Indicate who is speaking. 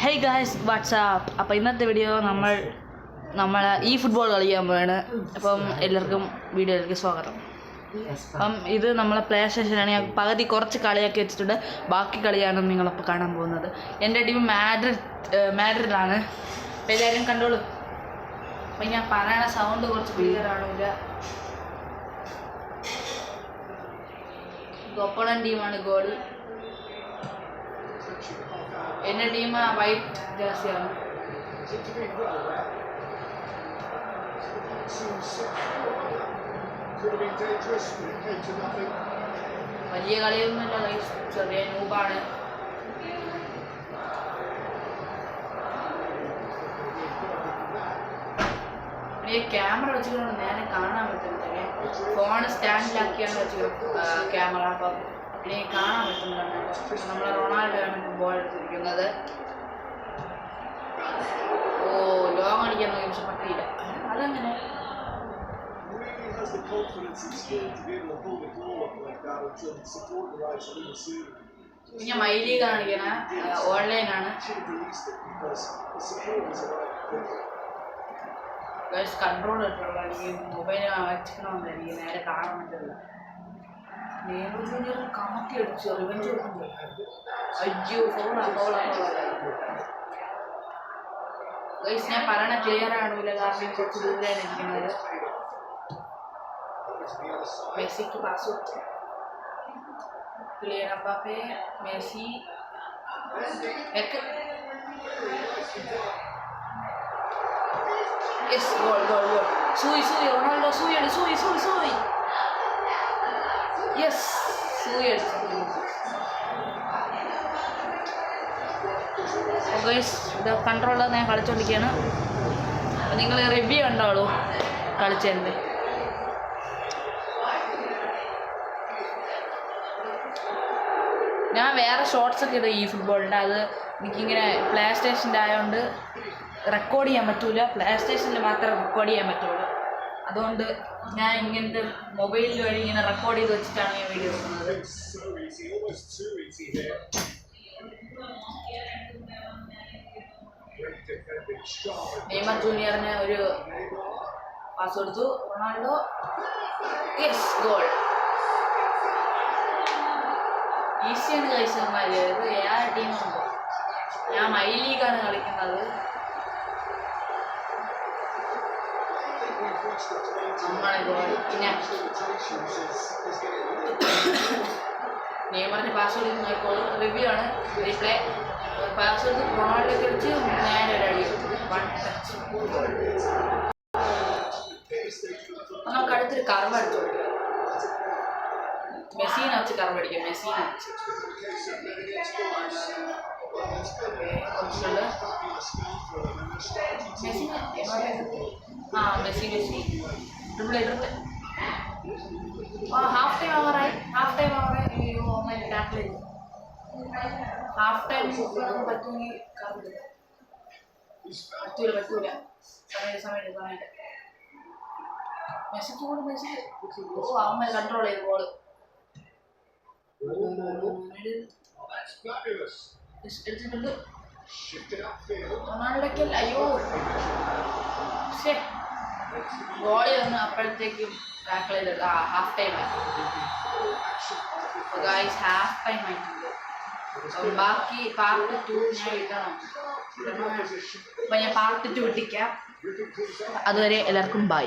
Speaker 1: Hey guys, what's up? അപ്പോൾ ഇന്നത്തെ video നമ്മൾ ഈ ഫുട്ബോൾ കളിക്കാൻ പോവാണ്. അപ്പം എല്ലാവർക്കും വീഡിയോയിലേക്ക് സ്വാഗതം. അപ്പം ഇത് നമ്മളെ പ്ലേ സ്റ്റേഷനാണ്. ഞാൻ പകുതി കുറച്ച് കളിയാക്കി വെച്ചിട്ടുണ്ട്. ബാക്കി കളിയാണ് നിങ്ങളപ്പോൾ കാണാൻ പോകുന്നത്. എൻ്റെ ടീം മാഡ്രിഡാണ്. അപ്പോൾ എല്ലാവരും കണ്ടോളൂ. അപ്പം ഞാൻ പറയണ സൗണ്ട് കുറച്ച് ക്ലിയർ ആണില്ല. ഒപ്പണൻ ടീമാണ് ഗോൾ. എൻ്റെ ടീം വൈറ്റ് ജേഴ്സിയാണ്. വലിയ കളിയൊന്നുമില്ല, ചെറിയ നൂബാണ്. ഈ ക്യാമറ വെച്ചിട്ടുണ്ട് നേരെ കാണാൻ പറ്റുന്നില്ല. ഫോൺ സ്റ്റാൻഡിലാക്കിയാണ് വെച്ചിരിക്കുന്നത് ക്യാമറ. അപ്പം ഇനി കാണാൻ പറ്റുന്നതാണ്. നമ്മളെ റൊണാൾഡോയാണ് ഫുട്ബോൾ എടുത്തിരിക്കുന്നത്. ഓ, ലോങ് അടിക്കാൻ നോക്കി, പക്ഷെ പറ്റിയില്ല. അതെങ്ങനെ ഞാൻ മൈ ലീഗ് കാണിക്കണ ഓൺലൈനാണ്. കൺട്രോൾ ഇട്ടുള്ള എനിക്ക് മൊബൈൽ വെച്ചിട്ടുണ്ടോ എനിക്ക് നേരെ കാണാൻ പറ്റില്ല. കമത്തി അടിച്ചു റിവെഞ്ച് കൊടുക്കുന്നുണ്ട്. അയ്യോ, ഞാൻ പറയണ ക്ലിയർ ആണില്ല, കാരണം കുറച്ച് ദൂരെയാണ് ഇരിക്കുന്നത്. മെസ്സിക്ക് പാസ് കൊടുത്തു. ക്ലിയർ അപ്പാപ്പേ, Messi yes, goal goal goal. സൂയി റൊണാൾഡോ സൂയി യെസ്, സൂയി അടിച്ചു. ഇത് കൺട്രോളർ ഞാൻ കളിച്ചോണ്ടിരിക്കുകയാണ്. അപ്പം നിങ്ങൾ റിവ്യൂ കണ്ടോളൂ കളിച്ചതിൻ്റെ. ഞാൻ വേറെ ഷോർട്സ് ഒക്കെ ഇടും ഈ ഫുട്ബോളിൻ്റെ. അത് എനിക്കിങ്ങനെ പ്ലേ സ്റ്റേഷൻ്റെ ആയതുകൊണ്ട് റെക്കോർഡ് ചെയ്യാൻ പറ്റൂല. പ്ലേ സ്റ്റേഷനിൽ മാത്രമേ റെക്കോർഡ് ചെയ്യാൻ പറ്റുള്ളൂ. അതുകൊണ്ട് ഞാൻ ഇങ്ങനത്തെ മൊബൈലിൽ വഴി ഇങ്ങനെ റെക്കോർഡ് ചെയ്ത് വെച്ചിട്ടാണ് ഞാൻ വീഡിയോ എടുക്കുന്നത്. നെയ്മർ ജൂനിയറിന് ഒരു പാസ് കൊടുത്തു. Ronaldo yes, goal. ഈസിയാണ് കഴിച്ചന്മാർ. ഇത് ഏറെ ടീമുണ്ട്. ഞാൻ മൈ ലീഗാണ് കളിക്കുന്നത്. നമ്മളെ ഗോൾ. പിന്നെ നെയ്മറിന് പാസ് കൊടുക്കുന്ന റിവ്യൂ ആണ്. റീപ്ലേ പാസ് കൊടുത്ത് റൊണാൾഡോയ്ക്ക് വെച്ച് നേരെ ഒരു അടി. നമുക്ക് അടുത്തൊരു കർവ് അടിച്ചു കൊടുക്കുക. മെസ്സിനെ വെച്ച് കർവ് അടിക്കാം. മെസ്സിനെ വെച്ച് മെസ്സി ഡബിൾ എതിർത്ത്. ഹാഫ് ടൈം ഓവറായി. അയ്യോ, അങ്ങനെ ടാക്കിൾ ചെയ്തു. ഹാഫ് ടൈം പറ്റുമെങ്കിൽ പറ്റൂല. സമയം മെസ്സിക്ക് കൂടെ മെസ്സി അവന്മാർ കൺട്രോൾ ചെയ്ത് ബോള് എടുത്തിട്ടുണ്ട്. റൊണാൾഡോയ്ക്കല്ല, അയ്യോ ഗോളി വന്ന് അപ്പോഴത്തേക്കും ടാക്കിൾ ചെയ്തിട്ട് ഹാഫ് ടൈം ഹാഫ് ടൈം ആയിട്ടുണ്ട്. ബാക്കി പാർട്ട് 2 ഞാൻ ഇടണം. അപ്പം ഞാൻ പാർട്ട് 2 ഇട്ടിക്കാം. അതുവരെ എല്ലാവർക്കും ബൈ.